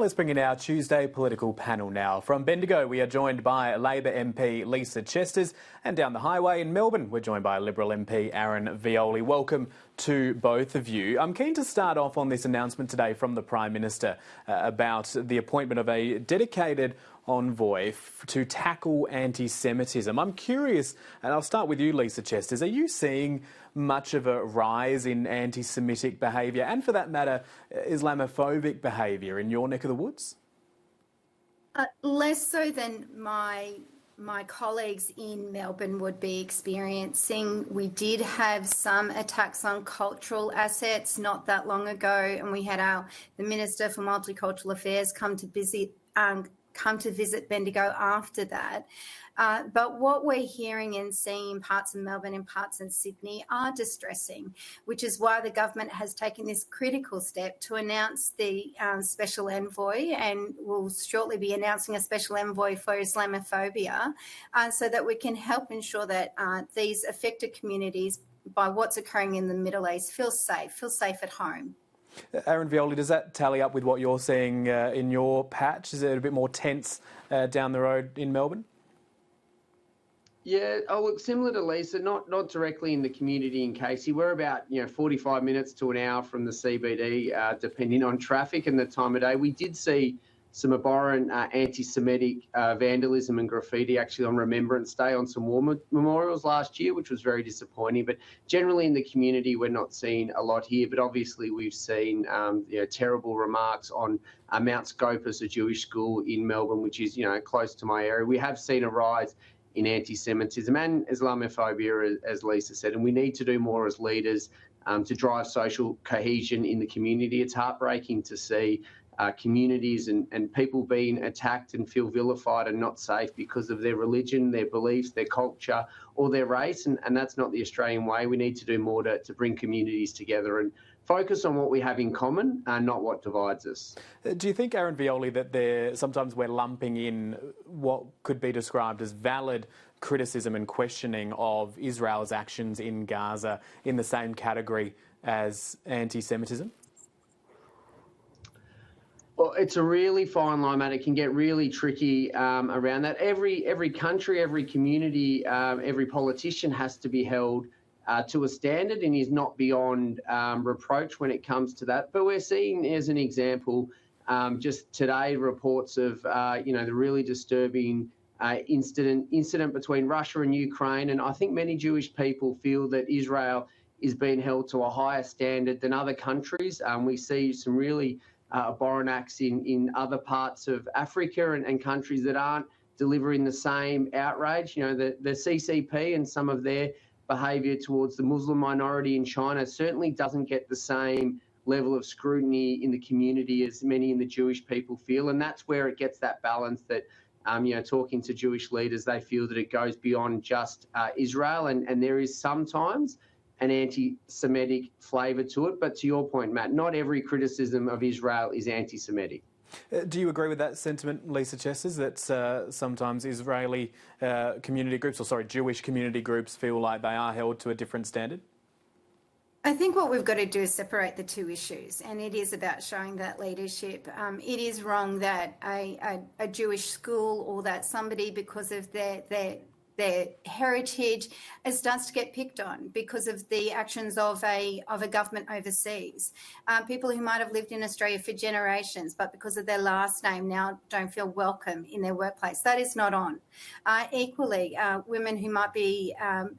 Let's bring in our Tuesday political panel now. From Bendigo, we are joined by Labor MP Lisa Chesters, and down the highway in Melbourne, we're joined by Liberal MP Aaron Violi. Welcome to both of you. I'm keen to start off on this announcement today from the Prime Minister about the appointment of a dedicated envoy to tackle anti-Semitism. I'm curious, and I'll start with you, Lisa Chesters. Are you seeing much of a rise in anti-Semitic behaviour and, for that matter, Islamophobic behaviour in your neck of the woods? Less so than my colleagues in Melbourne would be experiencing. We did have some attacks on cultural assets not that long ago, and we had the Minister for Multicultural Affairs come to visit Bendigo after that. But what we're hearing and seeing in parts of Melbourne and parts in Sydney are distressing, which is why the government has taken this critical step to announce the special envoy, and will shortly be announcing a special envoy for Islamophobia, so that we can help ensure that these affected communities by what's occurring in the Middle East feel safe at home. Aaron Violi, does that tally up with what you're seeing in your patch? Is it a bit more tense down the road in Melbourne? Yeah, look, similar to Lisa, not directly in the community in Casey. We're about 45 minutes to an hour from the CBD, depending on traffic and the time of day. We did see some abhorrent anti-Semitic vandalism and graffiti actually on Remembrance Day on some war memorials last year, which was very disappointing. But generally in the community, we're not seeing a lot here. But obviously we've seen terrible remarks on Mount Scopus, a Jewish school in Melbourne, which is close to my area. We have seen a rise in anti-Semitism and Islamophobia, as Lisa said, and we need to do more as leaders to drive social cohesion in the community. It's heartbreaking to see communities and people being attacked and feel vilified and not safe because of their religion, their beliefs, their culture or their race, and that's not the Australian way. We need to do more to bring communities together and focus on what we have in common and not what divides us. Do you think, Aaron Violi, that sometimes we're lumping in what could be described as valid criticism and questioning of Israel's actions in Gaza in the same category as anti-Semitism? Well, it's a really fine line, Matt. It can get really tricky around that. Every country, every community, every politician has to be held to a standard and is not beyond reproach when it comes to that. But we're seeing, as an example, just today reports of the really disturbing incident between Russia and Ukraine, and I think many Jewish people feel that Israel is being held to a higher standard than other countries. We see some really abhorrent acts in other parts of Africa and countries that aren't delivering the same outrage. The CCP and some of their behaviour towards the Muslim minority in China certainly doesn't get the same level of scrutiny in the community as many in the Jewish people feel, and that's where it gets that balance that talking to Jewish leaders, they feel that it goes beyond just Israel, and there is sometimes an anti-Semitic flavour to it. But to your point, Matt, not every criticism of Israel is anti-Semitic. Do you agree with that sentiment, Lisa Chesters, that sometimes Israeli Jewish community groups feel like they are held to a different standard? I think what we've got to do is separate the two issues, and it is about showing that leadership. It is wrong that a Jewish school or that somebody, because of their heritage, starts to get picked on because of the actions of a government overseas. People who might have lived in Australia for generations, but because of their last name now don't feel welcome in their workplace. That is not on. Equally, women who might be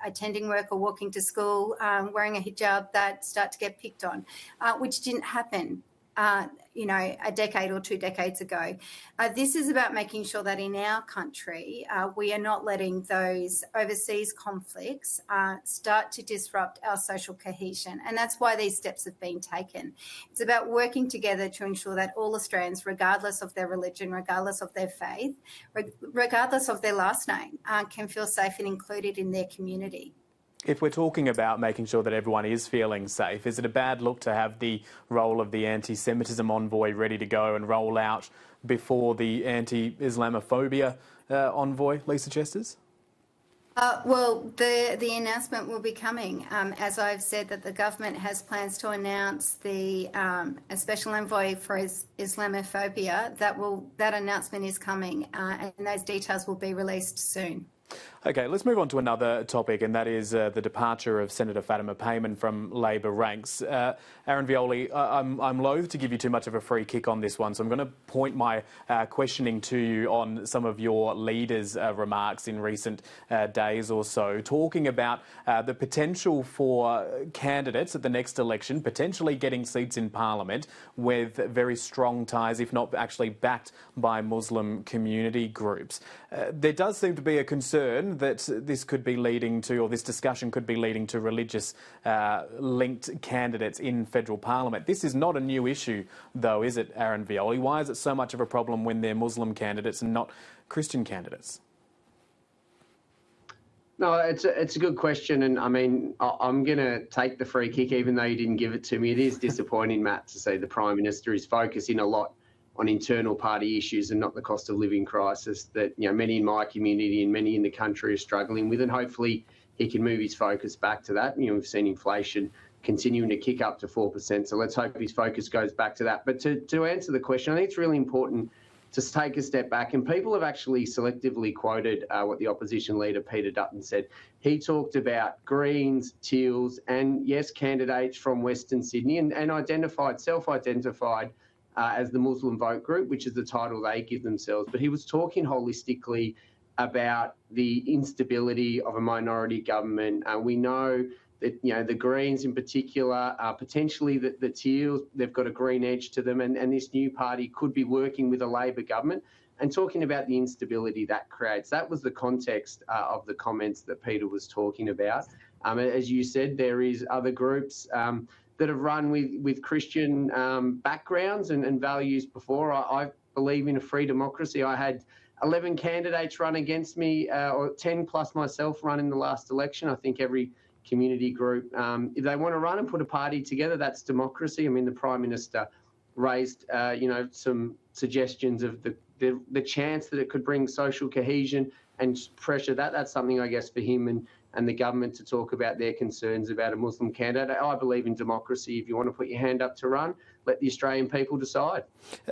attending work or walking to school wearing a hijab that start to get picked on, which didn't happen a decade or 2 decades ago. This is about making sure that in our country, we are not letting those overseas conflicts start to disrupt our social cohesion. And that's why these steps have been taken. It's about working together to ensure that all Australians, regardless of their religion, regardless of their faith, regardless of their last name, can feel safe and included in their community. If we're talking about making sure that everyone is feeling safe, is it a bad look to have the role of the anti-Semitism envoy ready to go and roll out before the anti-Islamophobia envoy, Lisa Chesters? Well, the announcement will be coming. As I've said, that the government has plans to announce a special envoy for Islamophobia. That announcement is coming, and those details will be released soon. Okay, let's move on to another topic, and that is the departure of Senator Fatima Payman from Labor ranks. Aaron Violi, I'm loath to give you too much of a free kick on this one, so I'm going to point my questioning to you on some of your leaders' remarks in recent days or so, talking about the potential for candidates at the next election potentially getting seats in Parliament with very strong ties, if not actually backed by Muslim community groups. There does seem to be a concern that this could be leading to, or this discussion could be leading to, religious linked candidates in federal parliament. This is not a new issue, though, is it, Aaron Violi? Why is it so much of a problem when they're Muslim candidates and not Christian candidates? No, it's a good question, and I mean, I'm going to take the free kick, even though you didn't give it to me. It is disappointing, Matt, to see the Prime Minister is focusing a lot on internal party issues and not the cost of living crisis that many in my community and many in the country are struggling with, and hopefully he can move his focus back to that. We've seen inflation continuing to kick up to 4%, so let's hope his focus goes back to that. But to answer the question, I think it's really important to take a step back, and people have actually selectively quoted what the opposition leader Peter Dutton said. He talked about Greens, Teals, and yes, candidates from Western Sydney, and self-identified as the Muslim Vote Group, which is the title they give themselves. But he was talking holistically about the instability of a minority government. We know that the Greens in particular, potentially the Teals, they've got a green edge to them, and this new party could be working with a Labor government, and talking about the instability that creates. That was the context of the comments that Peter was talking about. As you said, there is other groups that have run with Christian backgrounds and values before. I believe in a free democracy. I had 11 candidates run against me, or 10 plus myself run in the last election. I think every community group, if they want to run and put a party together, that's democracy. I mean, the Prime Minister raised, some suggestions of the chance that it could bring social cohesion and pressure. That's something, I guess, for him and the government to talk about their concerns about a Muslim candidate. I believe in democracy. If you want to put your hand up to run, let the Australian people decide.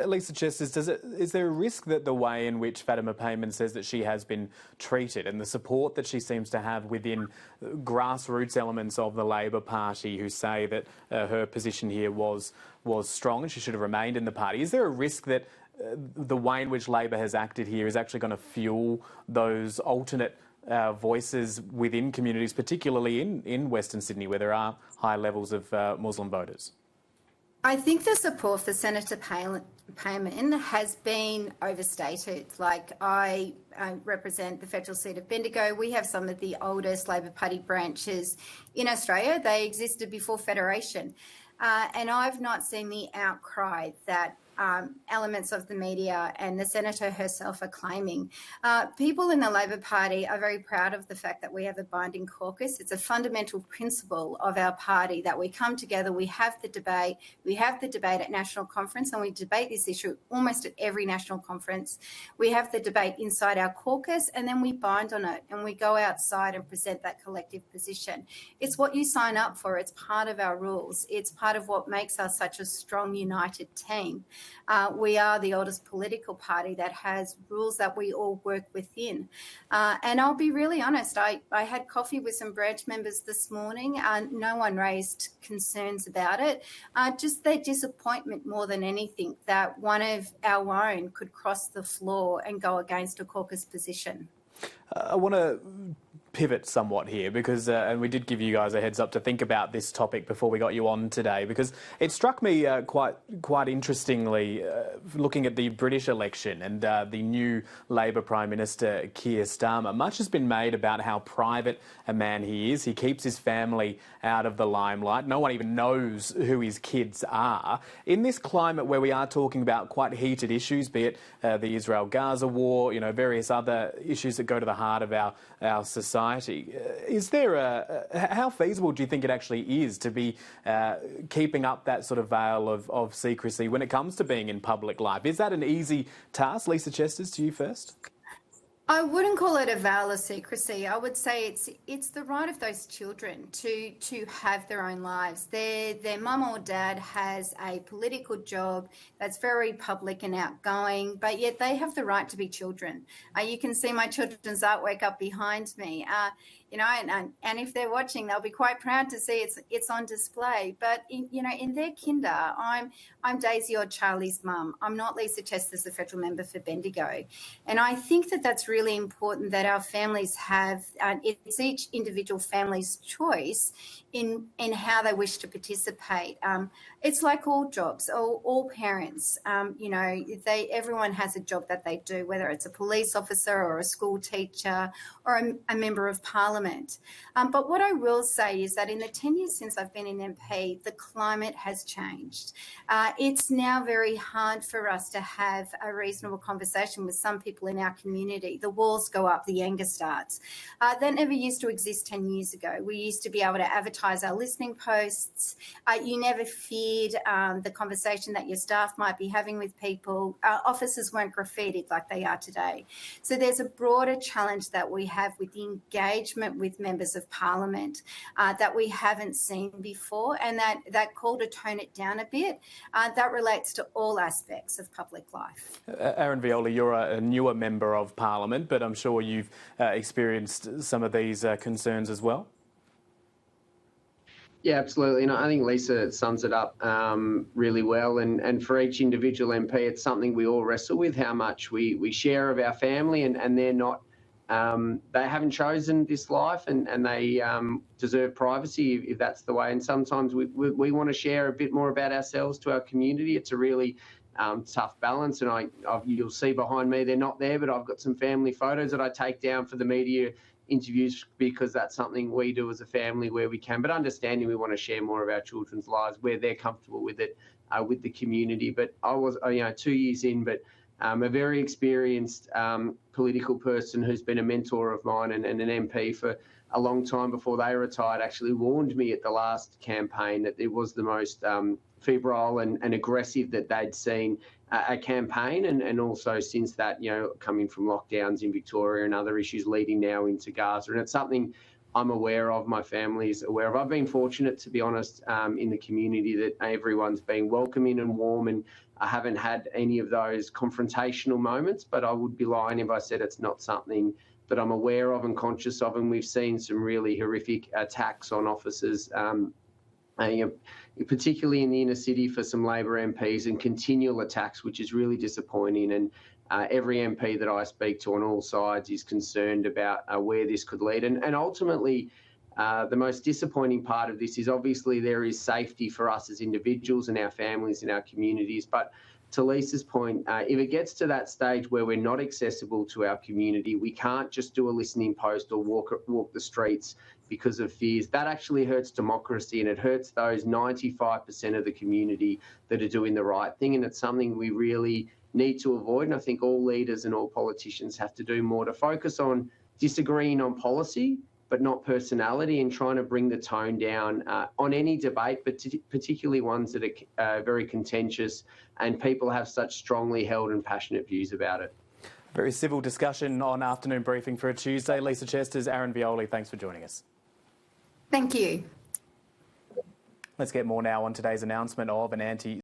Lisa Chesters, is there a risk that the way in which Fatima Payman says that she has been treated and the support that she seems to have within grassroots elements of the Labor Party who say that her position here was strong and she should have remained in the party, is there a risk that the way in which Labor has acted here is actually going to fuel those alternate voices within communities, particularly in Western Sydney, where there are high levels of Muslim voters? I think the support for Senator Payman has been overstated. Like, I represent the federal seat of Bendigo. We have some of the oldest Labor Party branches in Australia. They existed before Federation. And I've not seen the outcry that elements of the media and the Senator herself are claiming. People in the Labor Party are very proud of the fact that we have a binding caucus. It's a fundamental principle of our party that we come together, we have the debate. We have the debate at national conference, and we debate this issue almost at every national conference. We have the debate inside our caucus, and then we bind on it and we go outside and present that collective position. It's what you sign up for. It's part of our rules. It's part of what makes us such a strong, united team. We are the oldest political party that has rules that we all work within. And I'll be really honest, I had coffee with some branch members this morning. No one raised concerns about it, just their disappointment more than anything that one of our own could cross the floor and go against a caucus position. I want to pivot somewhat here because, and we did give you guys a heads up to think about this topic before we got you on today, because it struck me quite interestingly looking at the British election and the new Labor Prime Minister Keir Starmer. Much has been made about how private a man he is. He keeps his family out of the limelight. No one even knows who his kids are. In this climate where we are talking about quite heated issues, be it the Israel-Gaza war, various other issues that go to the heart of our society, is there how feasible do you think it actually is to be keeping up that sort of veil of secrecy when it comes to being in public life? Is that an easy task? Lisa Chesters, to you first. I wouldn't call it a veil of secrecy. I would say it's the right of those children to have their own lives. Their mum or dad has a political job that's very public and outgoing, but yet they have the right to be children. You can see my children's artwork up behind me. And if they're watching, they'll be quite proud to see it's on display. But in their kinder, I'm Daisy or Charlie's mum. I'm not Lisa Chester's, the federal member for Bendigo, and I think that's really important that our families have. It's each individual family's choice in how they wish to participate. It's like all jobs, all parents. Everyone has a job that they do, whether it's a police officer or a school teacher or a member of parliament. But what I will say is that in the 10 years since I've been an MP, the climate has changed. It's now very hard for us to have a reasonable conversation with some people in our community. The walls go up, the anger starts. That never used to exist 10 years ago. We used to be able to advertise our listening posts. You never feared the conversation that your staff might be having with people. Our offices weren't graffitied like they are today. So there's a broader challenge that we have with the engagement with members of parliament that we haven't seen before, and that call to tone it down a bit, that relates to all aspects of public life. Aaron Violi, you're a newer member of parliament, but I'm sure you've experienced some of these concerns as well. Yeah, absolutely. I think Lisa sums it up really well. And for each individual MP, it's something we all wrestle with, how much we share of our family, and they're not, they haven't chosen this life, and they deserve privacy if that's the way. And sometimes we want to share a bit more about ourselves to our community. It's a really tough balance. And you'll see behind me, they're not there, but I've got some family photos that I take down for the media interviews, because that's something we do as a family where we can, but understanding we want to share more of our children's lives where they're comfortable with it, with the community. But I was 2 years in, but a very experienced political person who's been a mentor of mine and an MP for a long time before they retired actually warned me at the last campaign that it was the most febrile and aggressive that they'd seen a campaign, and also since that, coming from lockdowns in Victoria and other issues leading now into Gaza. And it's something I'm aware of, my family's aware of. I've been fortunate, to be honest, in the community, that everyone's been welcoming and warm, and I haven't had any of those confrontational moments, but I would be lying if I said it's not something that I'm aware of and conscious of. And we've seen some really horrific attacks on officers, particularly in the inner city for some Labor MPs, and continual attacks, which is really disappointing. And every MP that I speak to on all sides is concerned about where this could lead. And ultimately, the most disappointing part of this is obviously there is safety for us as individuals and our families and our communities. But to Lisa's point, if it gets to that stage where we're not accessible to our community, we can't just do a listening post or walk the streets because of fears. That actually hurts democracy, and it hurts those 95% of the community that are doing the right thing. And it's something we really need to avoid. And I think all leaders and all politicians have to do more to focus on disagreeing on policy, but not personality, and trying to bring the tone down on any debate, but particularly ones that are very contentious and people have such strongly held and passionate views about it. Very civil discussion on Afternoon Briefing for a Tuesday. Lisa Chesters, Aaron Violi, thanks for joining us. Thank you. Let's get more now on today's announcement of an